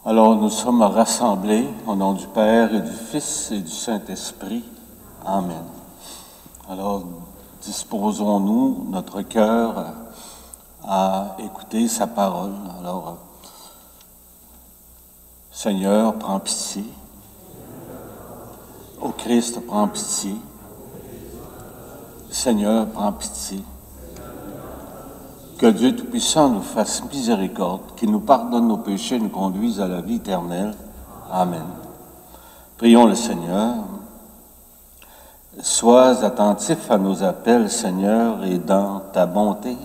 Alors, nous sommes rassemblés au nom du Père et du Fils et du Saint-Esprit. Amen. Alors, disposons-nous notre cœur à écouter sa parole. Alors, Seigneur, prends pitié. Ô Christ, prends pitié. Seigneur, prends pitié. Que Dieu Tout-Puissant nous fasse miséricorde, qu'il nous pardonne nos péchés et nous conduise à la vie éternelle. Amen. Prions le Seigneur. Sois attentif à nos appels, Seigneur, et dans ta bonté,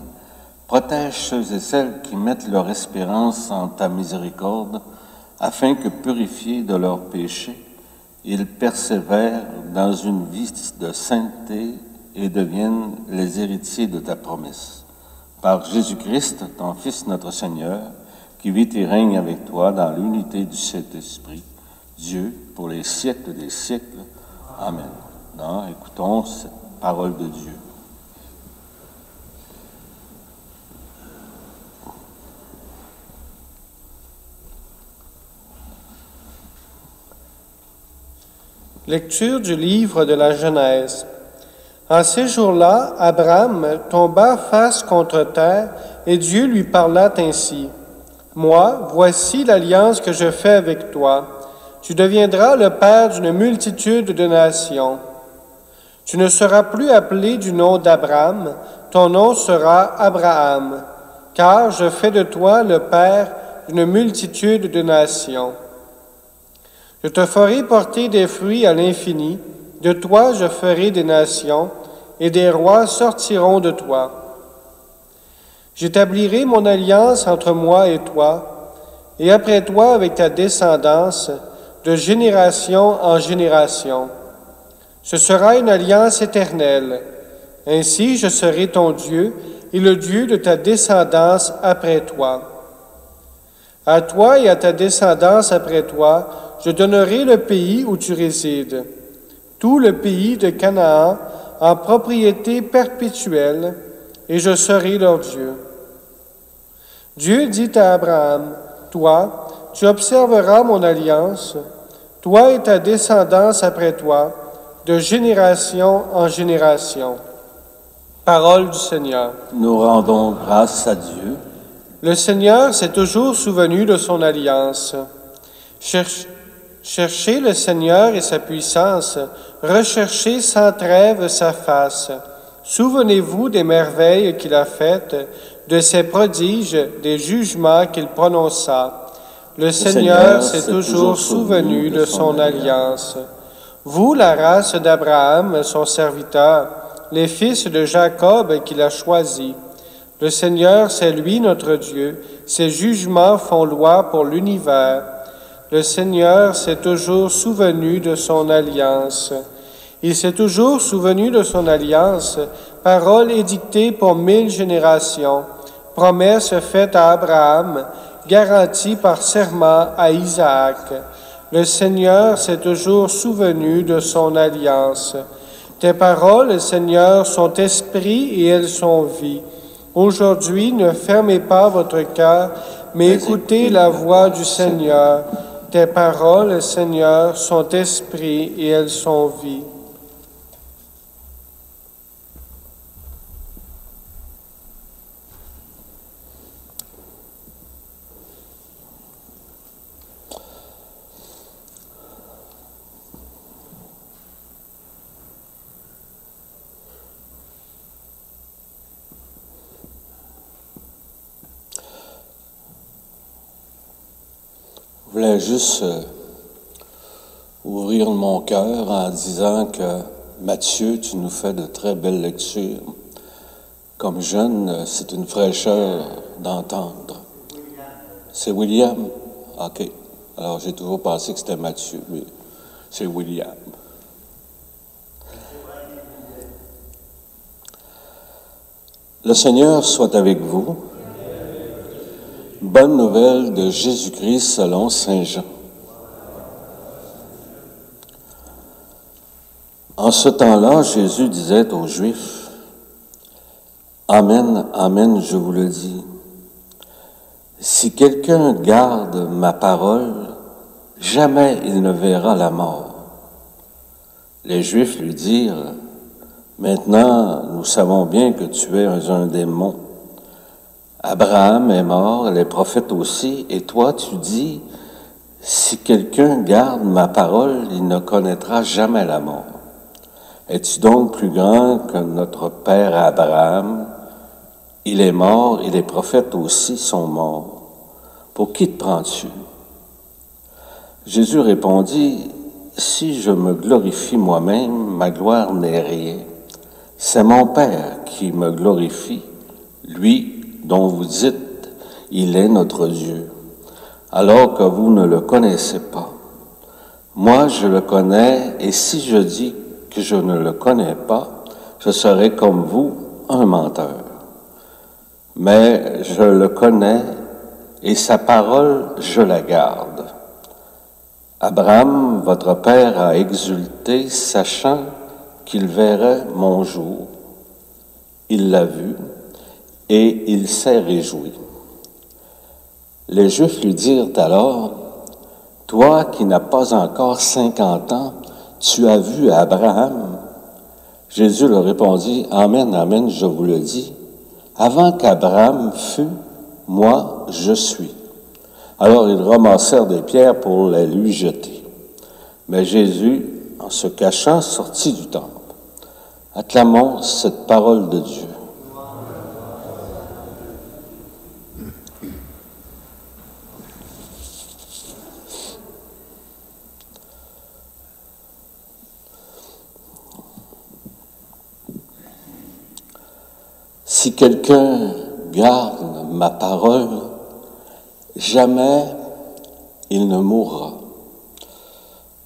protège ceux et celles qui mettent leur espérance en ta miséricorde, afin que, purifiés de leurs péchés, ils persévèrent dans une vie de sainteté et deviennent les héritiers de ta promesse. Par Jésus-Christ, ton Fils, notre Seigneur, qui vit et règne avec toi dans l'unité du Saint-Esprit, Dieu, pour les siècles des siècles. Amen. Non, écoutons cette parole de Dieu. Lecture du livre de la Genèse. En ces jours-là, Abraham tomba face contre terre, et Dieu lui parla ainsi. « Moi, voici l'alliance que je fais avec toi. Tu deviendras le père d'une multitude de nations. Tu ne seras plus appelé du nom d'Abraham, ton nom sera Abraham, car je fais de toi le père d'une multitude de nations. Je te ferai porter des fruits à l'infini, de toi je ferai des nations, et des rois sortiront de toi. J'établirai mon alliance entre moi et toi, et après toi avec ta descendance, de génération en génération. Ce sera une alliance éternelle. Ainsi je serai ton Dieu, et le Dieu de ta descendance après toi. À toi et à ta descendance après toi, je donnerai le pays où tu résides, tout le pays de Canaan, en propriété perpétuelle, et je serai leur Dieu. Dieu dit à Abraham, « Toi, tu observeras mon alliance, toi et ta descendance après toi, de génération en génération. » Parole du Seigneur. Nous rendons grâce à Dieu. Le Seigneur s'est toujours souvenu de son alliance. Cherchez le Seigneur et sa puissance, recherchez sans trêve sa face. Souvenez-vous des merveilles qu'il a faites, de ses prodiges, des jugements qu'il prononça. Le Seigneur s'est toujours souvenu de son alliance. Vous, la race d'Abraham, son serviteur, les fils de Jacob qu'il a choisis. Le Seigneur, c'est lui notre Dieu, ses jugements font loi pour l'univers. Le Seigneur s'est toujours souvenu de son alliance. Il s'est toujours souvenu de son alliance, parole édictée pour 1000 générations, promesse faite à Abraham, garantie par serment à Isaac. Le Seigneur s'est toujours souvenu de son alliance. Tes paroles, Seigneur, sont esprit et elles sont vie. Aujourd'hui, ne fermez pas votre cœur, mais écoutez la voix du Seigneur. Tes paroles, Seigneur, sont esprit et elles sont vie. Je voulais juste ouvrir mon cœur en disant que Matthieu, tu nous fais de très belles lectures. Comme jeune, c'est une fraîcheur d'entendre. C'est William? OK. Alors, j'ai toujours pensé que c'était Matthieu, mais c'est William. Le Seigneur soit avec vous. Bonne nouvelle de Jésus-Christ selon saint Jean. En ce temps-là, Jésus disait aux Juifs, « Amen, amen, je vous le dis. Si quelqu'un garde ma parole, jamais il ne verra la mort. » Les Juifs lui dirent, « Maintenant, nous savons bien que tu es un démon. Abraham est mort, les prophètes aussi, et toi tu dis, si quelqu'un garde ma parole, il ne connaîtra jamais la mort. Es-tu donc plus grand que notre père Abraham? Il est mort et les prophètes aussi sont morts. Pour qui te prends-tu? » Jésus répondit, « Si je me glorifie moi-même, ma gloire n'est rien. C'est mon Père qui me glorifie, lui dont vous dites, il est notre Dieu, alors que vous ne le connaissez pas. Moi, je le connais, et si je dis que je ne le connais pas, je serai comme vous, un menteur. Mais je le connais, et sa parole, je la garde. Abraham, votre père, a exulté, sachant qu'il verrait mon jour. Il l'a vu, et il s'est réjoui. Les Juifs lui dirent alors, « Toi qui n'as pas encore 50 ans, tu as vu Abraham. » Jésus leur répondit, « Amen, amen, je vous le dis. Avant qu'Abraham fût, moi, je suis. » Alors ils ramassèrent des pierres pour les lui jeter. Mais Jésus, en se cachant, sortit du temple. Acclamons cette parole de Dieu. Si quelqu'un garde ma parole, jamais il ne mourra.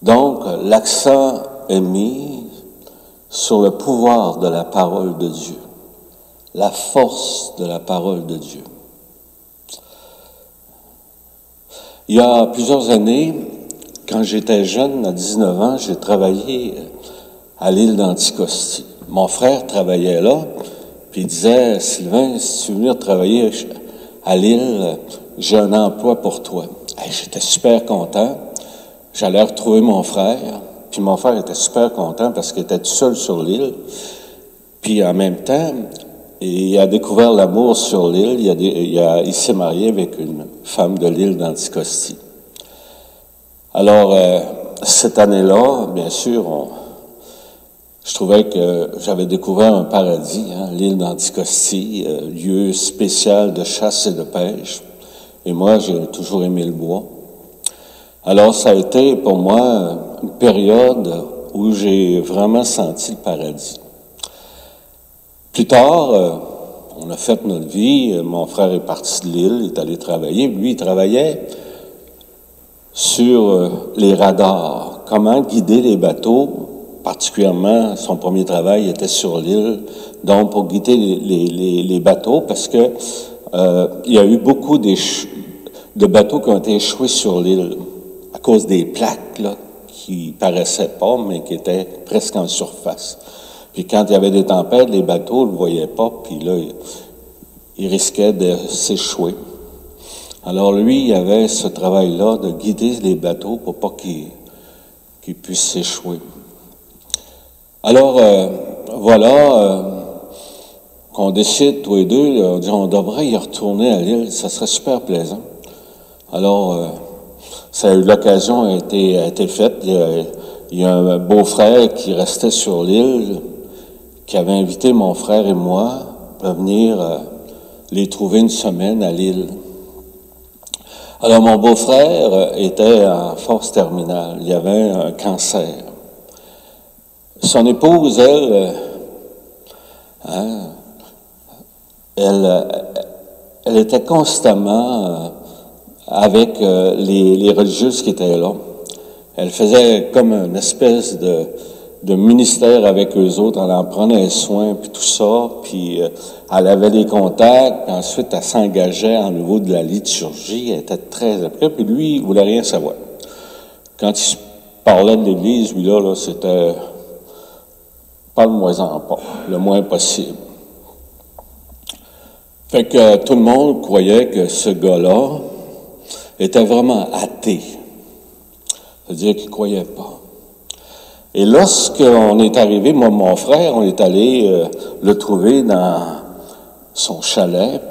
Donc, l'accent est mis sur le pouvoir de la parole de Dieu, la force de la parole de Dieu. Il y a plusieurs années, quand j'étais jeune, à 19 ans, j'ai travaillé à l'île d'Anticosti. Mon frère travaillait là, puis il disait, « Sylvain, si tu veux venir travailler à l'île, j'ai un emploi pour toi. » J'étais super content. J'allais retrouver mon frère, puis mon frère était super content parce qu'il était tout seul sur l'île. Puis en même temps, il a découvert l'amour sur l'île. Il s'est marié avec une femme de l'île d'Anticosti. Alors, cette année-là, bien sûr, je trouvais que j'avais découvert un paradis, l'île d'Anticosti, lieu spécial de chasse et de pêche. Et moi, j'ai toujours aimé le bois. Alors, ça a été pour moi une période où j'ai vraiment senti le paradis. Plus tard, on a fait notre vie. Mon frère est parti de l'île, il est allé travailler. Lui, il travaillait sur les radars. Comment guider les bateaux. Particulièrement, son premier travail était sur l'île, donc pour guider les bateaux, parce que il y a eu beaucoup de bateaux qui ont été échoués sur l'île à cause des plaques, là, qui paraissaient pas, mais qui étaient presque en surface. Puis quand il y avait des tempêtes, les bateaux ne le voyaient pas, puis là, ils risquaient de s'échouer. Alors lui, il avait ce travail-là de guider les bateaux pour pas qu'ils puissent s'échouer. Alors, voilà qu'on décide, tous les deux, on dit on devrait y retourner à l'île, ça serait super plaisant. Alors, ça a eu l'occasion a été faite. Il y a un beau-frère qui restait sur l'île, qui avait invité mon frère et moi à venir les trouver une semaine à l'île. Alors, mon beau-frère était en phase terminale. Il avait un cancer. Son épouse, elle était constamment avec les religieuses qui étaient là. Elle faisait comme une espèce de ministère avec eux autres, elle en prenait soin, puis tout ça, puis elle avait des contacts, puis ensuite elle s'engageait au niveau de la liturgie, elle était très après, puis lui, il voulait rien savoir. Quand il parlait de l'Église, lui là c'était parle-moi-en pas, le moins possible. Fait que tout le monde croyait que ce gars-là était vraiment athée. C'est-à-dire qu'il ne croyait pas. Et lorsqu'on est arrivé, moi, mon frère, on est allé le trouver dans son chalet,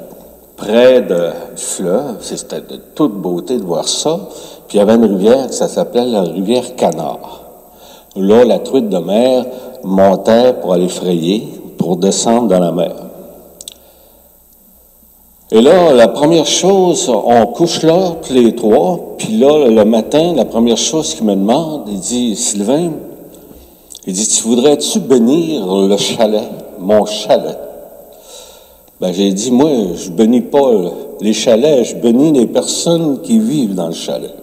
près du fleuve. C'était de toute beauté de voir ça. Puis il y avait une rivière, ça s'appelait la rivière Canard. Là, la truite de mer montait pour aller frayer, pour descendre dans la mer. Et là, la première chose, on couche là, tous les trois, puis là, le matin, la première chose qu'il me demande, il dit, « Sylvain, il dit, tu voudrais-tu bénir le chalet, mon chalet? » Ben, j'ai dit, moi, je bénis pas les chalets, je bénis les personnes qui vivent dans le chalet.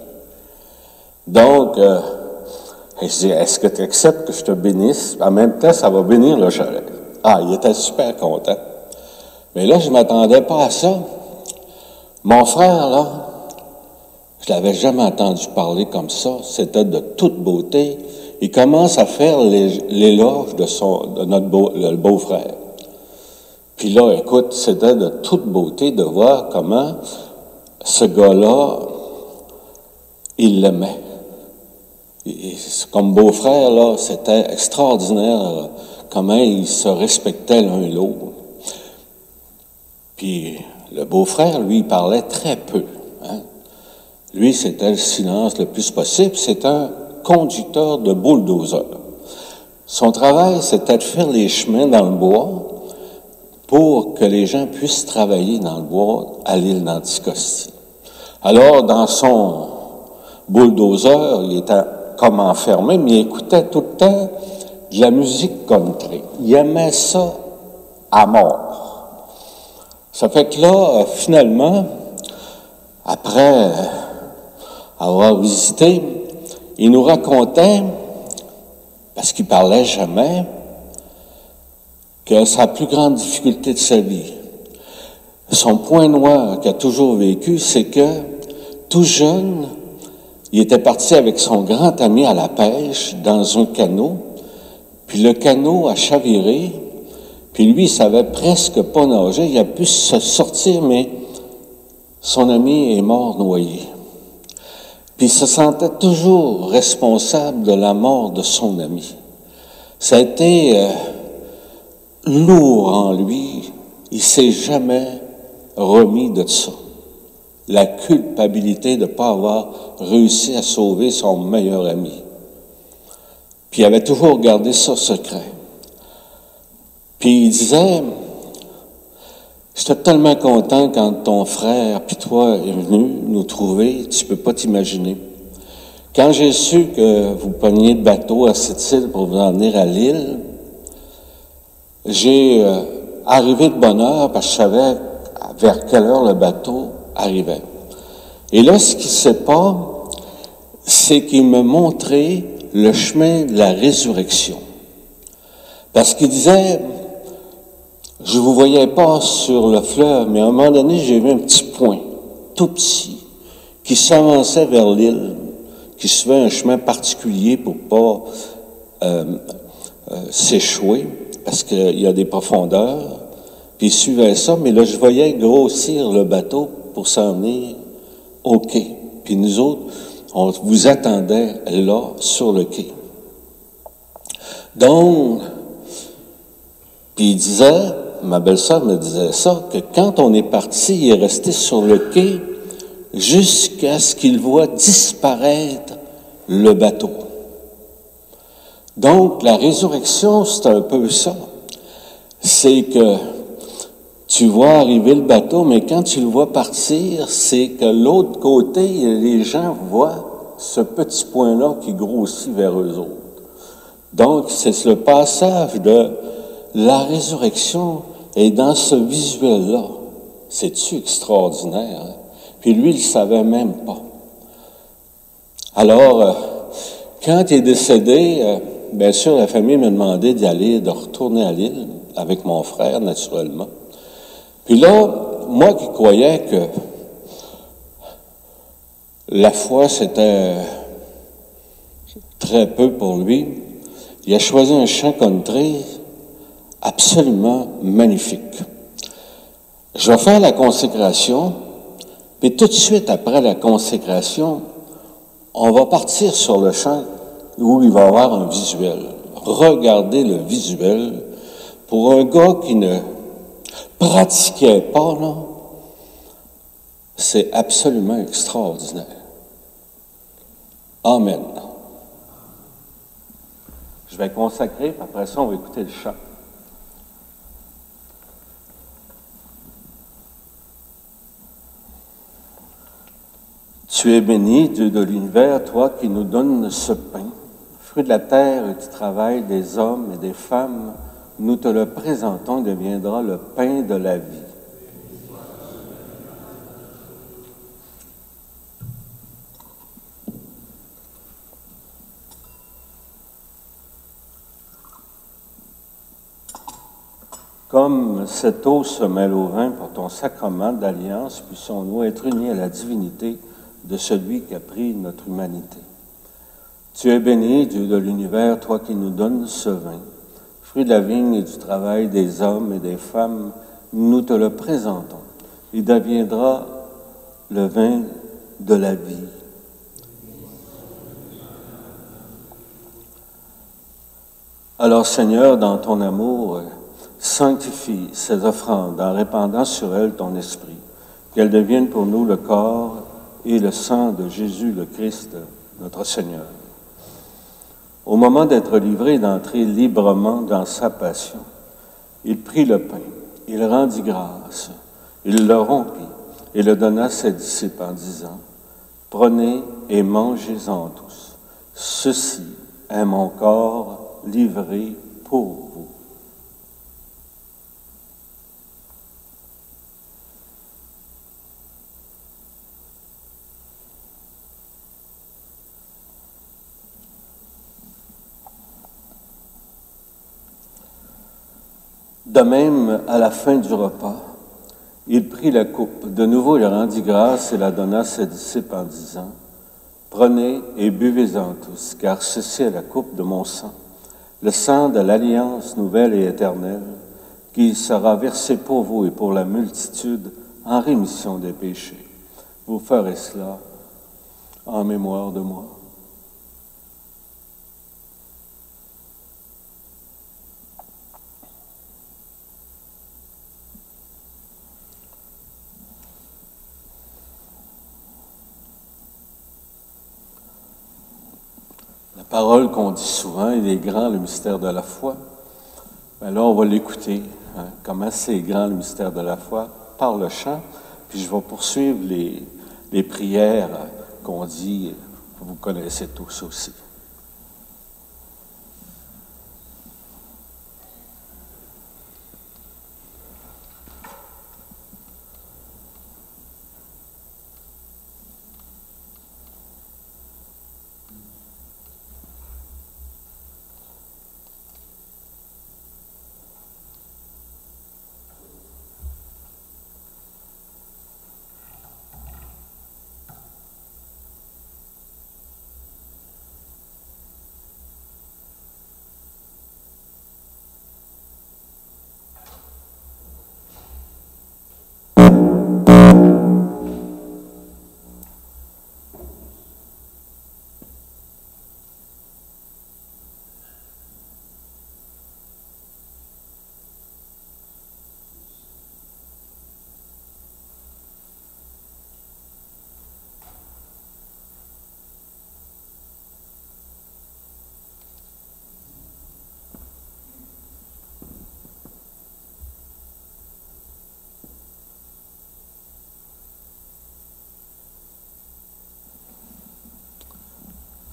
Donc, je dis, est-ce que tu acceptes que je te bénisse? En même temps, ça va bénir le chalet. Ah, il était super content. Mais là, je ne m'attendais pas à ça. Mon frère, là, je l'avais jamais entendu parler comme ça. C'était de toute beauté. Il commence à faire l'éloge de notre beau-frère. Puis là, écoute, c'était de toute beauté de voir comment ce gars-là, il l'aimait. Comme beau-frère, là, c'était extraordinaire comment ils se respectaient l'un et l'autre. Puis le beau-frère, lui, il parlait très peu. Hein? Lui, c'était le silence le plus possible. C'est un conducteur de bulldozer. Son travail, c'était de faire les chemins dans le bois pour que les gens puissent travailler dans le bois à l'île d'Anticosti. Alors, dans son bulldozer, il était comme enfermé, mais il écoutait tout le temps de la musique country. Il aimait ça à mort. Ça fait que là, finalement, après avoir visité, il nous racontait, parce qu'il parlait jamais, que sa plus grande difficulté de sa vie, son point noir qu'il a toujours vécu, c'est que, tout jeune, il était parti avec son grand ami à la pêche dans un canot, puis le canot a chaviré, puis lui, il savait presque pas nager, il a pu se sortir, mais son ami est mort noyé. Puis il se sentait toujours responsable de la mort de son ami. Ça a été lourd en lui, il s'est jamais remis de ça. La culpabilité de ne pas avoir réussi à sauver son meilleur ami. Puis il avait toujours gardé ça secret. Puis il disait, j'étais tellement content quand ton frère puis toi est venu nous trouver, tu peux pas t'imaginer. Quand j'ai su que vous preniez le bateau à cette île pour vous en venir à l'île, j'ai arrivé de bonne heure parce que je savais vers quelle heure le bateau arrivait. Et là, ce qui se passe, c'est qu'il me montrait le chemin de la résurrection. Parce qu'il disait, je vous voyais pas sur le fleuve, mais à un moment donné, j'ai vu un petit point, tout petit, qui s'avançait vers l'île, qui suivait un chemin particulier pour pas s'échouer, parce qu'il y a des profondeurs, puis il suivait ça, mais là, je voyais grossir le bateau pour s'en venir au quai. Puis nous autres, on vous attendait là, sur le quai. Donc, puis il disait, ma belle-sœur me disait ça, que quand on est parti, il est resté sur le quai jusqu'à ce qu'il voit disparaître le bateau. Donc, la résurrection, c'est un peu ça. C'est que tu vois arriver le bateau, mais quand tu le vois partir, c'est que l'autre côté, les gens voient ce petit point-là qui grossit vers eux autres. Donc, c'est le passage de la résurrection est dans ce visuel-là. C'est-tu extraordinaire? Hein? Puis lui, il ne savait même pas. Alors, quand il est décédé, bien sûr, la famille m'a demandé d'y aller, de retourner à l'île, avec mon frère, naturellement. Puis là, moi qui croyais que la foi, c'était très peu pour lui, il a choisi un chant country absolument magnifique. Je vais faire la consécration, puis tout de suite après la consécration, on va partir sur le chant où il va y avoir un visuel. Regardez le visuel. Pour un gars qui ne pratiquait pas, là, c'est absolument extraordinaire. Amen. Je vais consacrer, puis après ça, on va écouter le chant. Tu es béni, Dieu de l'univers, toi qui nous donnes ce pain, fruit de la terre et du travail des hommes et des femmes, nous te le présentons, il deviendra le pain de la vie. Comme cette eau se mêle au vin pour ton sacrement d'alliance, puissions-nous être unis à la divinité de celui qui a pris notre humanité. Tu es béni, Dieu de l'univers, toi qui nous donnes ce vin, fruit de la vigne et du travail des hommes et des femmes, nous te le présentons. Il deviendra le vin de la vie. Alors, Seigneur, dans ton amour, sanctifie ces offrandes en répandant sur elles ton esprit, qu'elles deviennent pour nous le corps et le sang de Jésus le Christ, notre Seigneur. Au moment d'être livré et d'entrer librement dans sa passion, il prit le pain, il rendit grâce, il le rompit et le donna à ses disciples en disant, « Prenez et mangez-en tous. Ceci est mon corps livré pour vous. » De même, à la fin du repas, il prit la coupe. De nouveau, il rendit grâce et la donna à ses disciples en disant, « Prenez et buvez-en tous, car ceci est la coupe de mon sang, le sang de l'alliance nouvelle et éternelle, qui sera versé pour vous et pour la multitude en rémission des péchés. Vous ferez cela en mémoire de moi. » La parole qu'on dit souvent, il est grand le mystère de la foi. Bien là, on va l'écouter. Hein, comment c'est grand le mystère de la foi? Par le chant. Puis je vais poursuivre les prières qu'on dit, que vous connaissez tous aussi.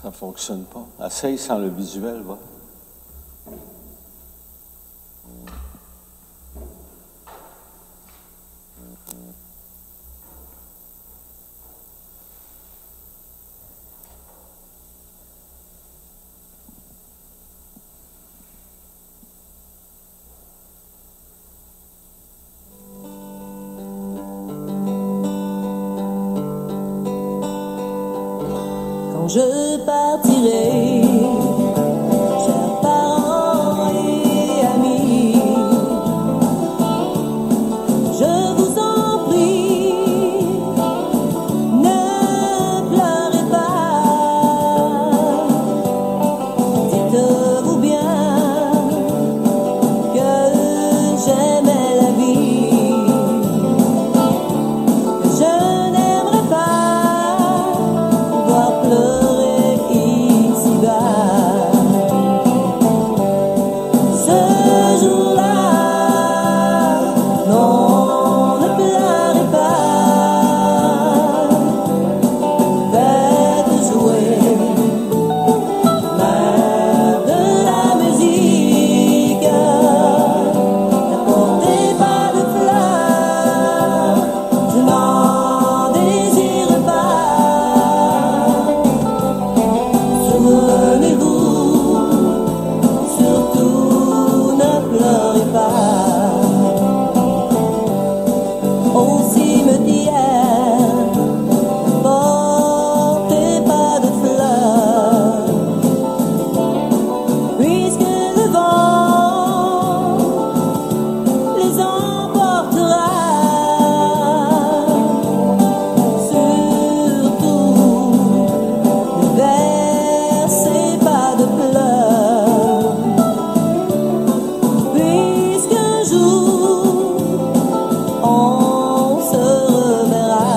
Ça ne fonctionne pas. Essaye sans le visuel, va. Quand je partirai, chers parents et amis, je vous en prie, ne pleurez pas. Dites-vous bien que j'aimais la vie, que je n'aimerais pas voir pleurer ici-bas. Ce jour-là, non, ne pleurez pas. Faites jouer de la musique. N'apportez pas de fleurs, je n'en désire pas. Souvenez-vous, surtout ne pleurez pas. Au cimetière, ne portez pas de fleurs, puisque le vent les emportera. Surtout, ne versez pas de pleurs, puisqu'un jour on se reverra.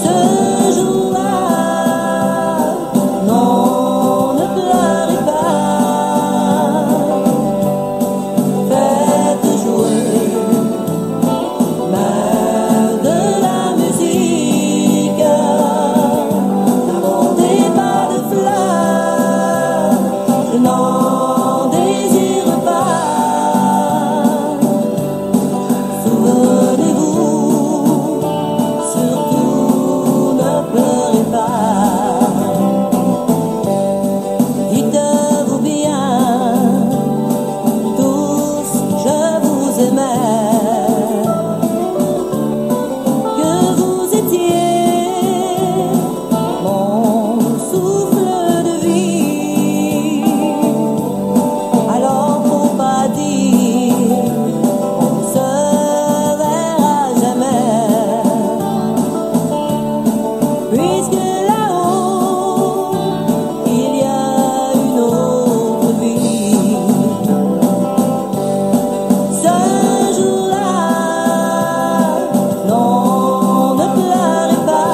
Ce jour-là, non, ne pleurez pas. Faites jouer de la musique. N'apportez pas de fleurs, je n'en désire pas. Souvenez-vous, surtout ne pleurez pas. Dites-vous bien, tous, je vous aimais, que vous étiez mon souffle de vie. Alors faut pas dire on se verra jamais, puisque là-haut il y a une autre vie. Ce jour-là, non, ne pleurez pas.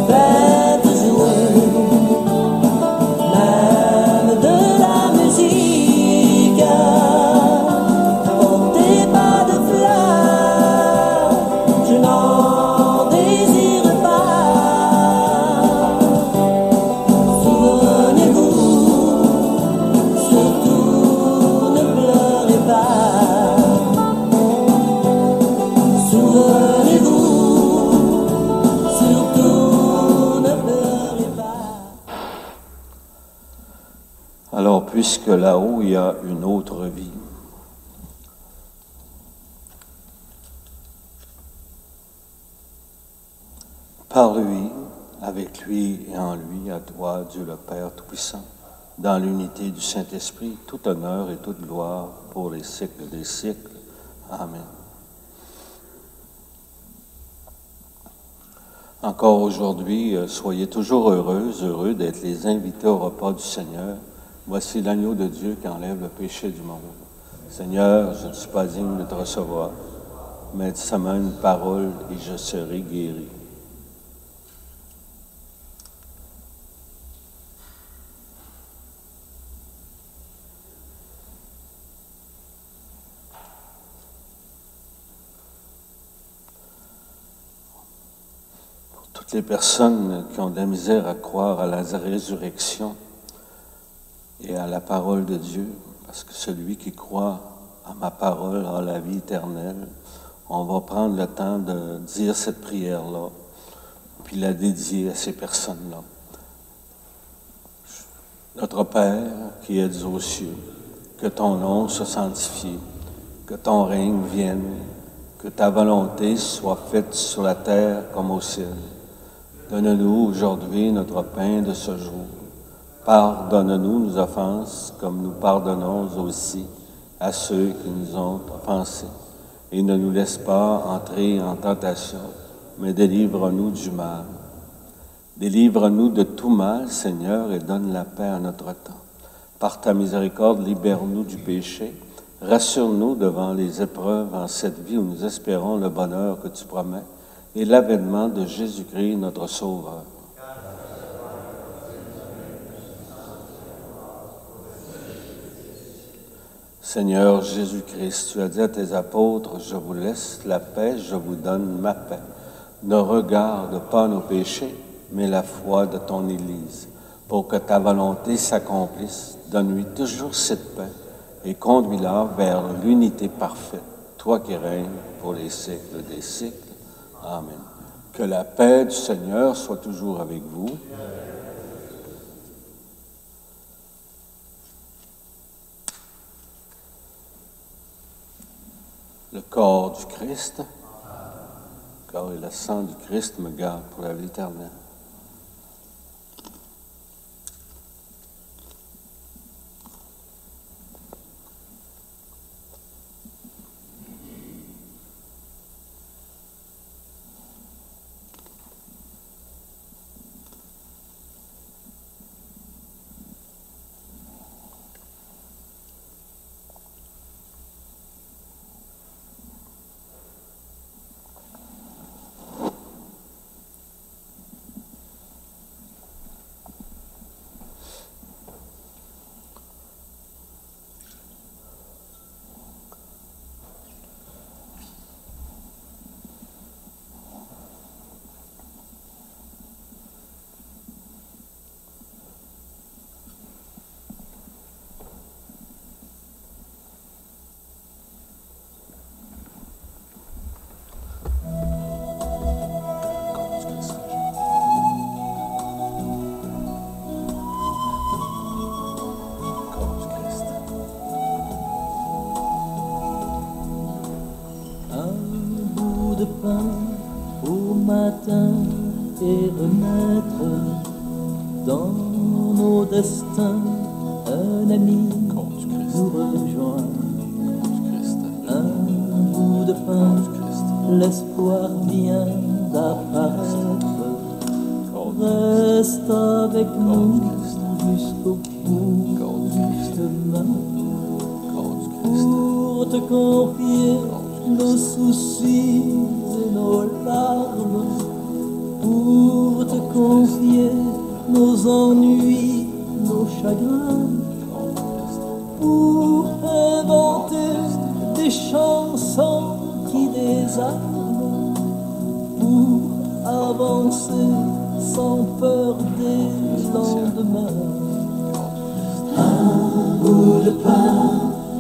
Faites jouer même de la musique. N'apportez pas de fleurs, je n'en désire pas. Souvenez-vous, surtout ne pleurez pas. Souvenez-vous, surtout ne pleurez pas. Alors, puisque là-haut, il y a une autre vie, par lui, avec lui et en lui, à toi, Dieu le Père Tout-Puissant, dans l'unité du Saint-Esprit, tout honneur et toute gloire pour les siècles des siècles. Amen. Encore aujourd'hui, soyez toujours heureux d'être les invités au repas du Seigneur. Voici l'agneau de Dieu qui enlève le péché du monde. Seigneur, je ne suis pas digne de te recevoir, mais dis seulement une parole et je serai guéri. Toutes les personnes qui ont de la misère à croire à la résurrection et à la parole de Dieu, parce que celui qui croit à ma parole a la vie éternelle, on va prendre le temps de dire cette prière-là, puis la dédier à ces personnes-là. Notre Père qui es aux cieux, que ton nom soit sanctifié, que ton règne vienne, que ta volonté soit faite sur la terre comme au ciel. Donne-nous aujourd'hui notre pain de ce jour. Pardonne-nous nos offenses, comme nous pardonnons aussi à ceux qui nous ont offensés. Et ne nous laisse pas entrer en tentation, mais délivre-nous du mal. Délivre-nous de tout mal, Seigneur, et donne la paix à notre temps. Par ta miséricorde, libère-nous du péché. Rassure-nous devant les épreuves en cette vie où nous espérons le bonheur que tu promets et l'avènement de Jésus-Christ, notre Sauveur. Seigneur Jésus-Christ, tu as dit à tes apôtres, je vous laisse la paix, je vous donne ma paix. Ne regarde pas nos péchés, mais la foi de ton Église. Pour que ta volonté s'accomplisse, donne-lui toujours cette paix et conduis-la vers l'unité parfaite, toi qui règnes pour les siècles des siècles. Amen. Que la paix du Seigneur soit toujours avec vous. Le corps du Christ, le corps et le sang du Christ me gardent pour la vie éternelle. De pain au matin et renaître dans nos destins. Un ami nous rejoint. Un bout de pain, l'espoir vient d'apparaître. Reste avec nous jusqu'au bout du chemin pour te confier nos soucis et nos larmes, pour te confier nos ennuis, nos chagrins, pour inventer des chansons qui désarment, pour avancer sans peur des lendemains. Un bout de pain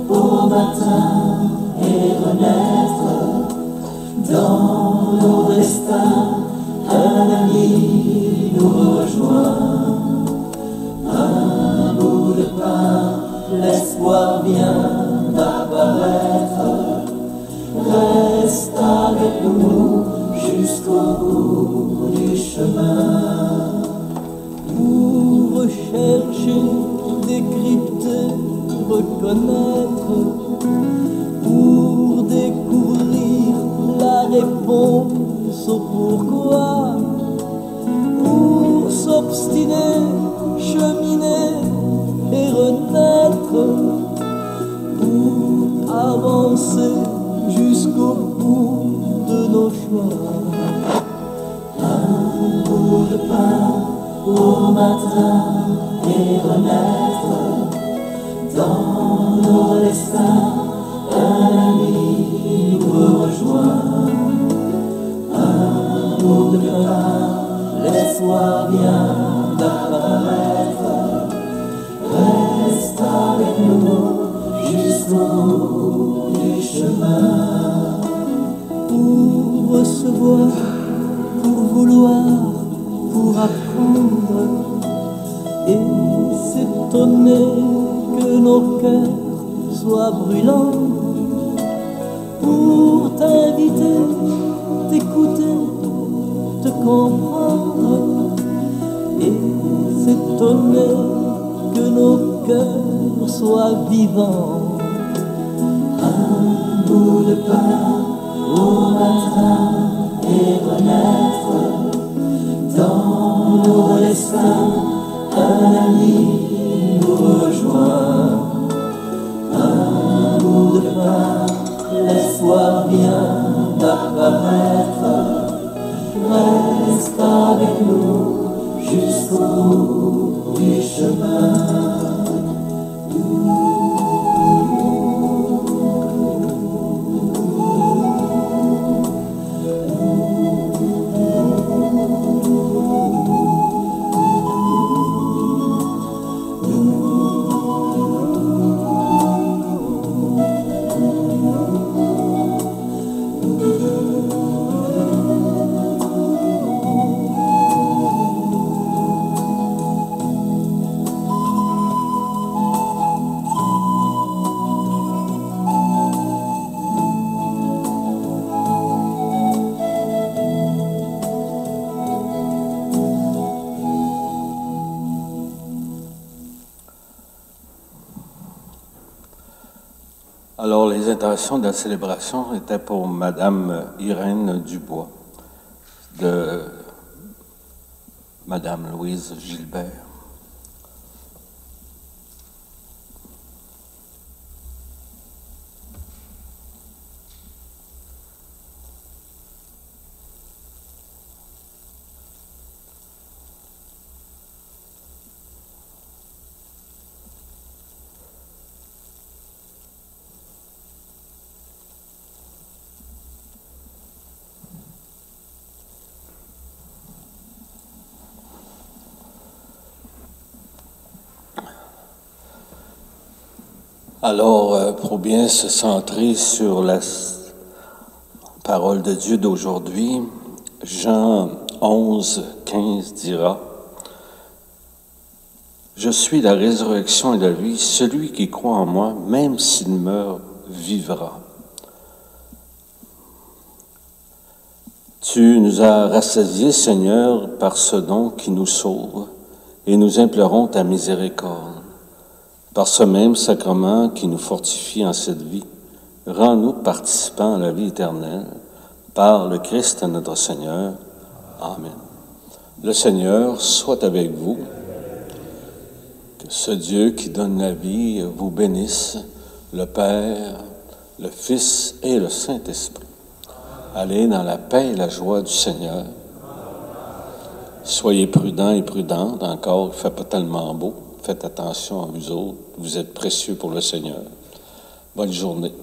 au matin et renaître dans nos destins. Un ami nous rejoint. Un bout de pain, l'espoir vient d'apparaître. Reste avec nous jusqu'au bout du chemin pour chercher décrypter, reconnaître, pour découvrir la réponse au pourquoi, pour s'obstiner, cheminer et renaître, pour avancer jusqu'au bout de nos choix. Un bout de pain au matin et renaître dans nos destins. Un ami nous rejoint. Un bout de pain, l'espoir vient d'apparaître. Reste avec nous jusqu'au bout du chemin. Pour recevoir, pour vouloir, pour apprendre et s'étonner que nos cœurs soient brûlants, pour t'inviter, t'écouter, te comprendre et s'étonner que nos cœurs soient vivants. Un bout de pain au matin et renaître dans nos destins. Un ami nous rejoint. Un bout de pain, l'espoir vient d'apparaître. Reste avec nous jusqu'au bout du chemin. Alors, les intentions de la célébration étaient pour Madame Irène Dubois, de Madame Louise Gilbert. Alors, pour bien se centrer sur la parole de Dieu d'aujourd'hui, Jean 11, 15 dira « Je suis la résurrection et la vie, celui qui croit en moi, même s'il meurt, vivra. » Tu nous as rassasiés, Seigneur, par ce don qui nous sauve, et nous implorons ta miséricorde. Par ce même sacrement qui nous fortifie en cette vie, rends-nous participants à la vie éternelle, par le Christ notre Seigneur. Amen. Le Seigneur soit avec vous. Que ce Dieu qui donne la vie vous bénisse, le Père, le Fils et le Saint-Esprit. Allez dans la paix et la joie du Seigneur. Soyez prudents et prudentes, encore, il ne fait pas tellement beau. Faites attention à vous autres, vous êtes précieux pour le Seigneur. Bonne journée.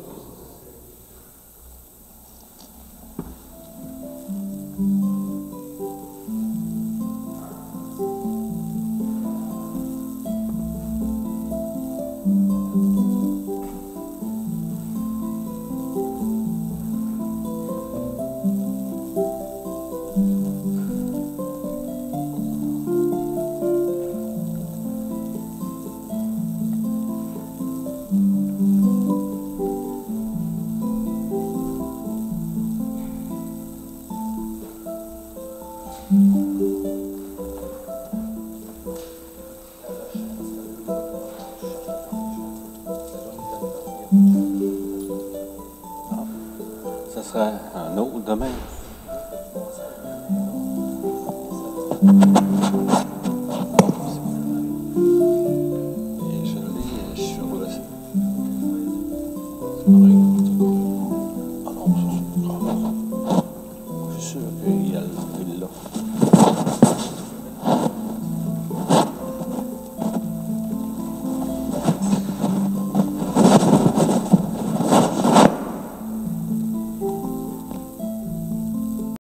sera un autre demain.